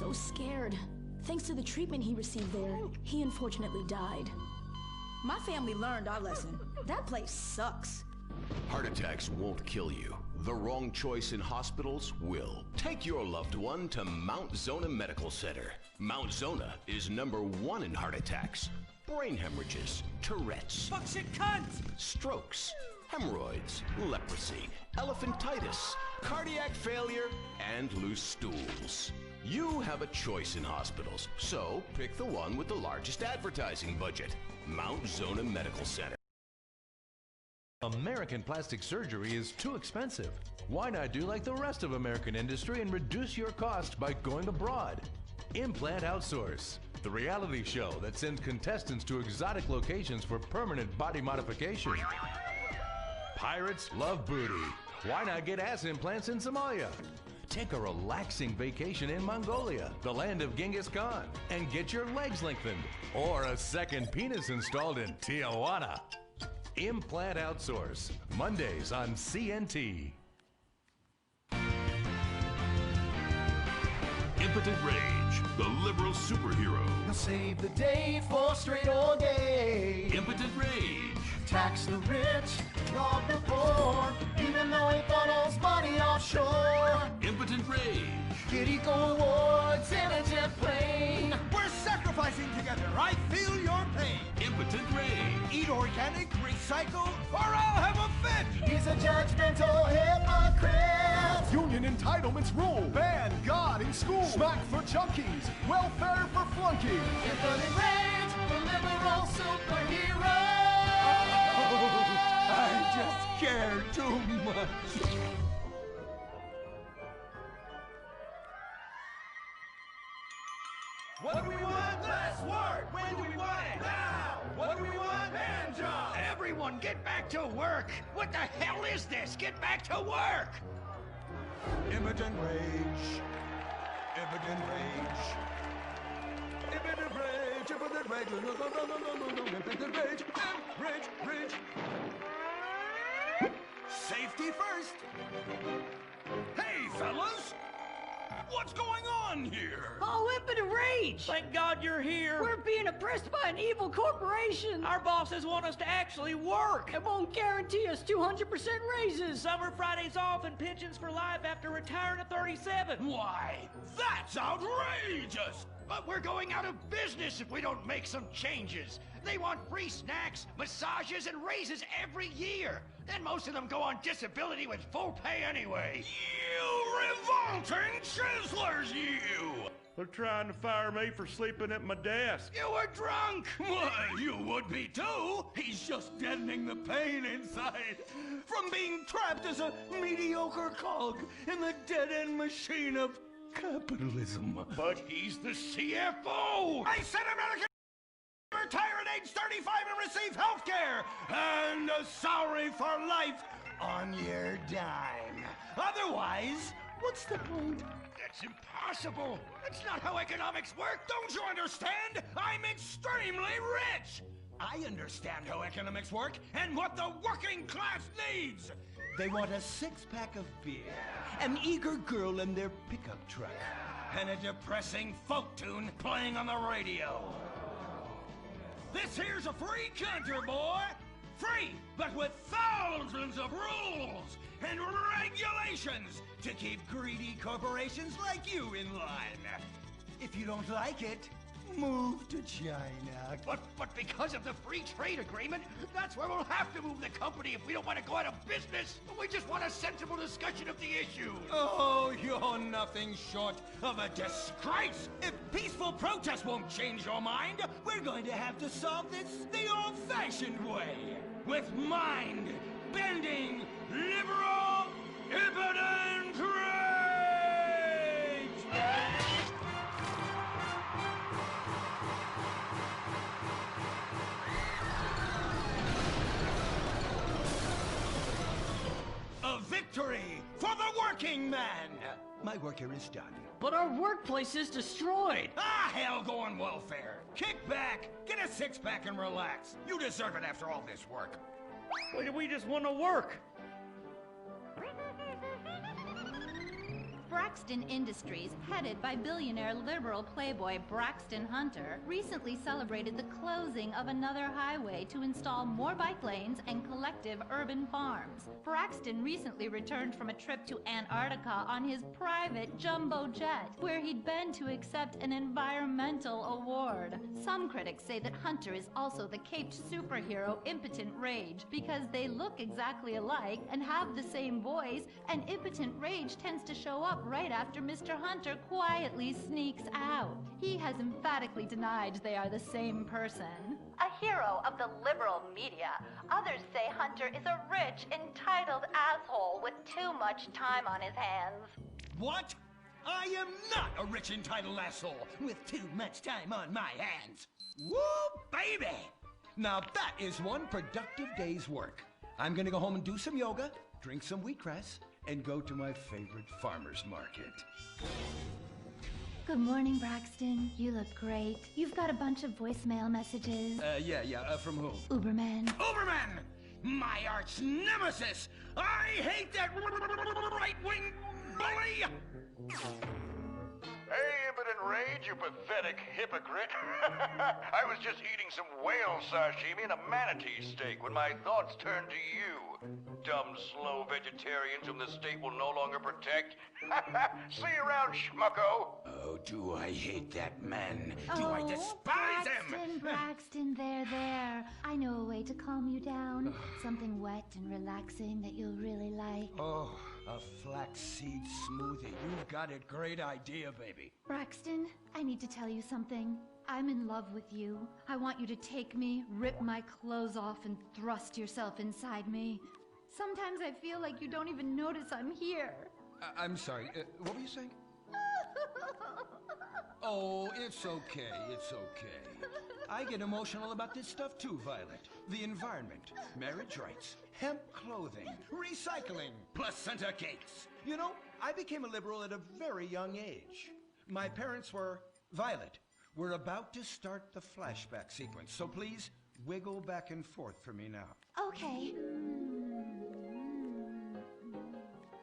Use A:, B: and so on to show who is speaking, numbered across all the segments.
A: so scared. Thanks to the treatment he received there, he unfortunately died. My family learned our lesson. That place sucks.
B: Heart attacks won't kill you. The wrong choice in hospitals will. Take your loved one to Mount Zona Medical Center. Mount Zona is #1 in heart attacks, brain hemorrhages, Tourette's,
C: Fuckshit cunt!
B: strokes, hemorrhoids, leprosy, elephantitis, cardiac failure, and loose stools. You have a choice in hospitals, so pick the one with the largest advertising budget. Mount Zona Medical Center.
D: American plastic surgery is too expensive. Why not do like the rest of American industry and reduce your cost by going abroad? Implant Outsource, the reality show that sends contestants to exotic locations for permanent body modification. Pirates love booty. Why not get ass implants in Somalia? Take a relaxing vacation in Mongolia, the land of Genghis Khan, and get your legs lengthened. Or a second penis installed in Tijuana. Implant Outsource, Mondays on CNT.
E: Impotent Rage, the liberal superhero.
F: He'll save the day for straight or gay.
E: Impotent Rage.
F: Tax the rich, rob the poor, even though he funnels money offshore.
E: Impotent Rage.
F: Get eco awards in a jet plane.
C: We're sacrificing together. I feel your pain.
E: Impotent Rage.
C: Eat organic, recycle, or I'll have a fit.
F: He's a judgmental hypocrite.
G: Union entitlements rule. Ban God in school. Smack for junkies. Welfare for flunkies.
F: Impotent Rage, the liberal superhero.
C: I just care too much.
H: What do we want? Less work! When do we want it? Now! What do we want? Hand job!
I: Everyone get back to work! What the hell is this? Get back to work!
C: Impotent Rage. Impotent Rage. Impotent Rage. Impotent Rage. No. Impotent Rage. Rage. Safety first.
H: Hey, fellas! What's going on here?
J: Oh, Impotent Rage!
I: Thank God you're here!
J: We're being oppressed by an evil corporation!
I: Our bosses want us to actually work!
J: It won't guarantee us 200% raises!
I: Summer Fridays off and pensions for life after retiring at 37!
H: Why, that's outrageous!
I: But we're going out of business if we don't make some changes! They want free snacks, massages, and raises every year! And most of them go on disability with full pay anyway!
H: You revolting chiselers, you!
K: They're trying to fire me for sleeping at my desk.
H: You were drunk! Why, you would be too! He's just deadening the pain inside from being trapped as a mediocre cog in the dead-end machine of capitalism.
I: But he's the CFO!
H: I said American retire at age 35 and receive health care and a salary for life on your dime. Otherwise, what's the point?
I: That's impossible! That's not how economics work!
H: Don't you understand? I'm extremely rich! I understand how economics work and what the working class needs! They want a six-pack of beer, an eager girl in their pickup truck, and a depressing folk tune playing on the radio. This here's a free country, boy! Free, but with thousands of rules and regulations to keep greedy corporations like you in line. If you don't like it, move to China.
I: But because of the free trade agreement, that's where we'll have to move the company if we don't want to go out of business. We just want a sensible discussion of the issue.
H: Oh, you're nothing short of a disgrace. If peaceful protest won't change your mind, we're going to have to solve this the old-fashioned way. With mind-bending, liberal, impotent rage! A victory for the working man! My work here is done.
J: But our workplace is destroyed!
H: Ah, hell, go on welfare. Kick back, get a six-pack and relax. You deserve it after all this work.
K: We just want to work.
L: Braxton Industries, headed by billionaire liberal playboy Braxton Hunter, recently celebrated the closing of another highway to install more bike lanes and collective urban farms. Braxton recently returned from a trip to Antarctica on his private jumbo jet, where he'd been to accept an environmental award. Some critics say that Hunter is also the caped superhero Impotent Rage because they look exactly alike and have the same voice, and Impotent Rage tends to show up right after Mr. Hunter quietly sneaks out. He has emphatically denied they are the same person. A hero of the liberal media, others say Hunter is a rich, entitled asshole with too much time on his hands.
H: What? I am not a rich, entitled asshole with too much time on my hands. Woo, baby! Now that is one productive day's work. I'm gonna go home and do some yoga, drink some wheatgrass, and go to my favorite farmer's market.
L: Good morning, Braxton. You look great. You've got a bunch of voicemail messages.
H: From who?
L: Uberman.
H: Uberman! My arch nemesis! I hate that right-wing bully!
C: Hey, Impotent Rage, you pathetic hypocrite. I was just eating some whale sashimi and a manatee steak when my thoughts turned to you. Dumb, slow vegetarians whom the state will no longer protect. See you around, schmucko.
H: Oh, do I hate that man? Do I despise him?
L: Braxton, there. I know a way to calm you down. Something wet and relaxing that you'll really like.
H: Oh, a flaxseed smoothie. You've got a great idea, baby.
L: Braxton, I need to tell you something. I'm in love with you. I want you to take me, rip my clothes off, and thrust yourself inside me. Sometimes I feel like you don't even notice I'm here.
H: I'm sorry, what were you saying? Oh, it's okay. I get emotional about this stuff too, Violet. The environment, marriage rights, hemp clothing, recycling, placenta cakes. You know, I became a liberal at a very young age. My parents were... Violet, we're about to start the flashback sequence, so please wiggle back and forth for me now.
L: Okay.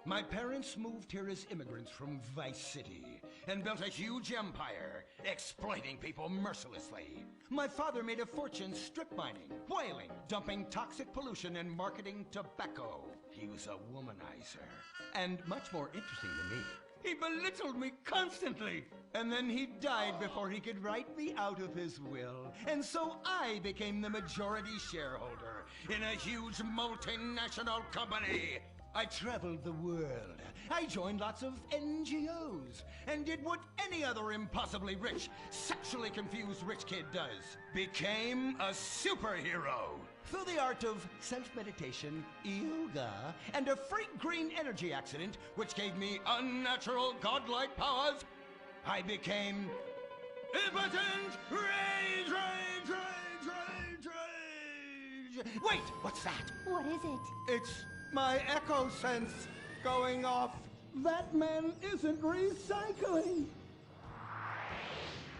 H: My parents moved here as immigrants from Vice City and built a huge empire, exploiting people mercilessly. My father made a fortune strip mining, whaling, dumping toxic pollution, and marketing tobacco. He was a womanizer. And much more interesting than me, he belittled me constantly. And then he died before he could write me out of his will. And so I became the majority shareholder in a huge multinational company. I traveled the world. I joined lots of NGOs and did what any other impossibly rich, sexually confused rich kid does. Became a superhero. Through the art of self-meditation, yoga, and a freak green energy accident, which gave me unnatural godlike powers, I became Impotent Rage! Wait, what's that?
L: What is it?
H: It's my echo sense going off. That man isn't recycling.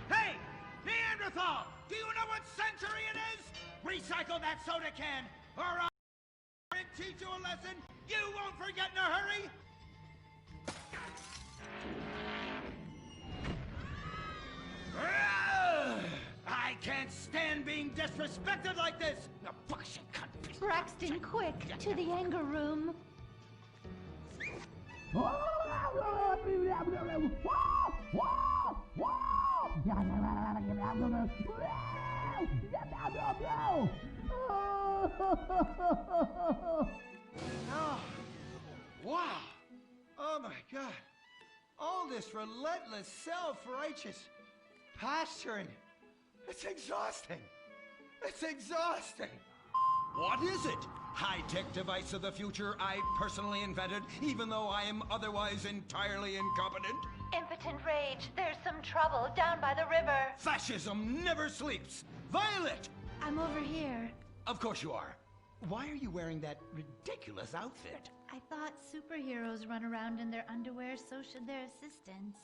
I: Hey, Neanderthal! Do you know what century it is? Recycle that soda can, or I'll teach you a lesson you won't forget in a hurry! I can't stand being disrespected like this! Now, bullshit cunt.
L: Braxton, quick, to the anger room.
H: Oh, wow. Oh my God. All this relentless self-righteous posturing. It's exhausting. It's exhausting. What is it? High-tech device of the future I personally invented, even though I am otherwise entirely incompetent?
L: Impotent Rage, there's some trouble down by the river.
H: Fascism never sleeps. Violet!
L: I'm over here.
H: Of course you are. Why are you wearing that ridiculous outfit?
L: I thought superheroes run around in their underwear, so should their assistants.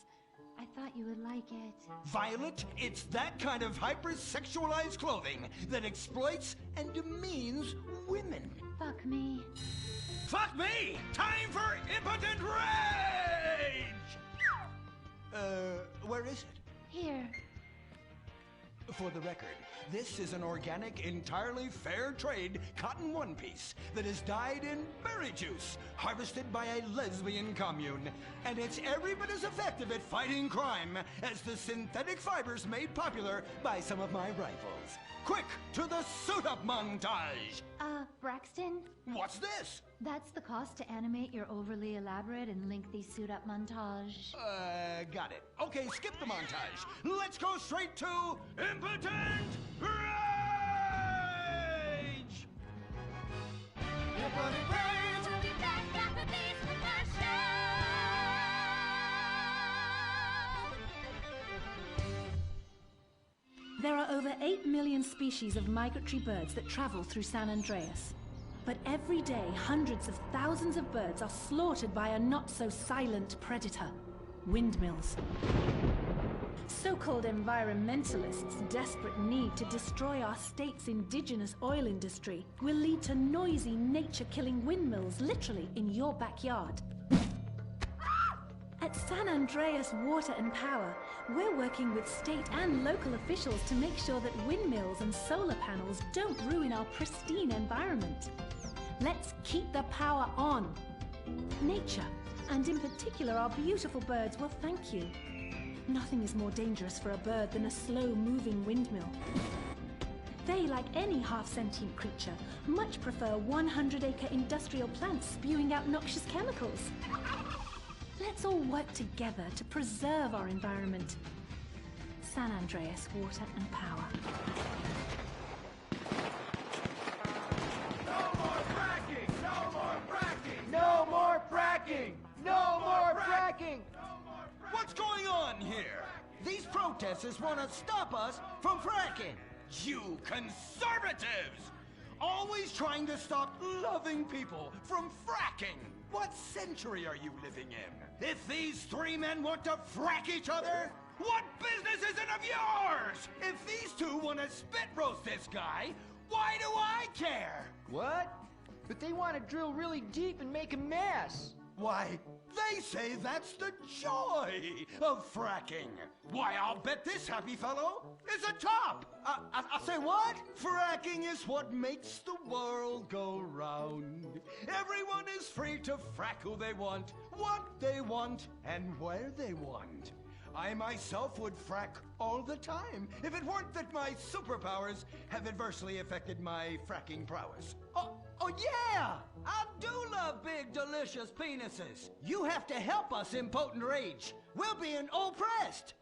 L: I thought you would like it.
H: Violet, it's that kind of hypersexualized clothing that exploits and demeans women.
L: Fuck me.
H: Fuck me! Time for Impotent Rage! Where is it?
L: Here.
H: For the record, this is an organic, entirely fair trade cotton one piece that is dyed in berry juice, harvested by a lesbian commune. And it's every bit as effective at fighting crime as the synthetic fibers made popular by some of my rivals. Quick, to the suit-up montage!
L: Braxton?
H: What's this?
L: That's the cost to animate your overly elaborate and lengthy suit-up montage.
H: Got it. Okay, skip the montage. Let's go straight to Impotent Rage!
F: Impotent Rage!
L: We'll be back after this with our show!
A: There are over 8 million species of migratory birds that travel through San Andreas. But every day, hundreds of thousands of birds are slaughtered by a not-so-silent predator, windmills. So-called environmentalists' desperate need to destroy our state's indigenous oil industry will lead to noisy, nature-killing windmills literally in your backyard. At San Andreas Water and Power, we're working with state and local officials to make sure that windmills and solar panels don't ruin our pristine environment. Let's keep the power on. Nature, and in particular our beautiful birds, will thank you. Nothing is more dangerous for a bird than a slow-moving windmill. They, like any half-sentient creature, much prefer 100-acre industrial plants spewing out noxious chemicals. Let's all work together to preserve our environment. San Andreas Water and Power.
F: No more fracking! No more fracking! No more fracking! No more fracking!
H: What's going on here? These protesters want to stop us from fracking. You conservatives! Always trying to stop loving people from fracking. What century are you living in? If these three men want to frack each other, what business is it of yours? If these two want to spit roast this guy, why do I care?
F: What? But they want to drill really deep and make a mess.
H: Why, they say that's the joy of fracking. Why, I'll bet this happy fellow is a top. I say what? Fracking is what makes the world go round. Everyone is free to frack who they want, what they want, and where they want. I myself would frack all the time if it weren't that my superpowers have adversely affected my fracking prowess. Oh yeah! I do love big, delicious penises. You have to help us, Impotent Rage. We're being oppressed.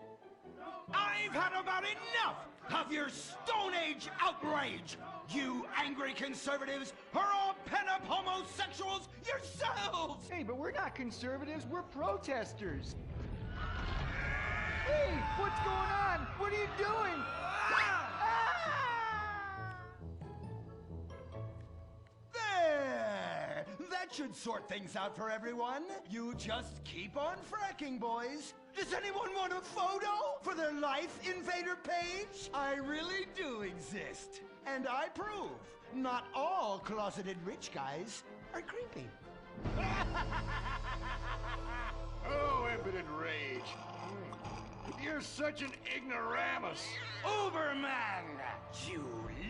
H: I've had about enough of your Stone Age outrage. You angry conservatives are all pent-up homosexuals yourselves!
F: Hey, but we're not conservatives, we're protesters. Hey, what's going on? What are you doing?
H: There! That should sort things out for everyone. You just keep on fracking, boys. Does anyone want a photo for their Life Invader page? I really do exist. And I prove not all closeted rich guys are creepy.
C: Oh, Impotent Rage. You're such an ignoramus.
H: Uberman! You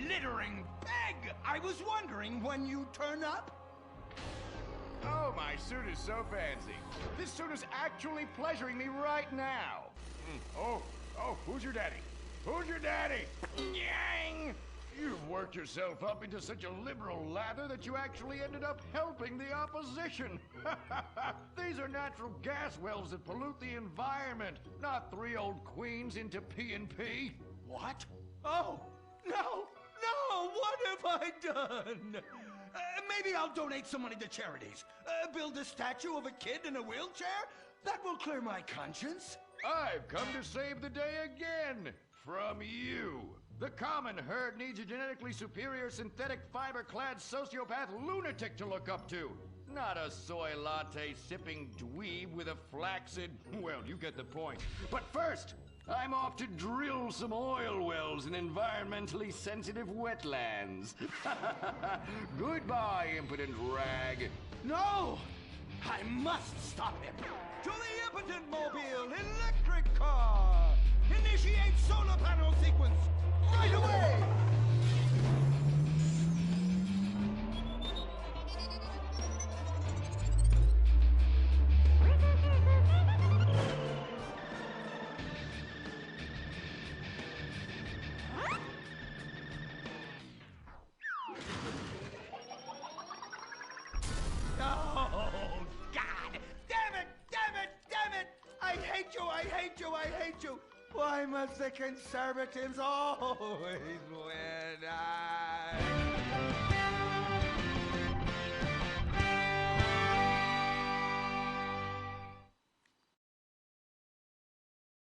H: littering peg! I was wondering when you turn up.
C: Oh, my suit is so fancy. This suit is actually pleasuring me right now. Oh, who's your daddy? Who's your daddy? Yang! You've worked yourself up into such a liberal lather that you actually ended up helping the opposition. These are natural gas wells that pollute the environment, not three old queens into P&P.
H: What? Oh, no, what have I done? Maybe I'll donate some money to charities. Build a statue of a kid in a wheelchair? That will clear my conscience.
C: I've come to save the day again. From you. The common herd needs a genetically superior synthetic fiber-clad sociopath lunatic to look up to. Not a soy latte sipping dweeb with a flaccid... Well, you get the point. But first, I'm off to drill some oil wells in environmentally sensitive wetlands. Goodbye, impotent rag.
H: No! I must stop him. to the impotent mobile electric car. Initiate solar panel sequence right away. Oh, God! Damn it! Damn it! Damn it! I hate you! I hate you! I hate you! Why must the conservatives always win?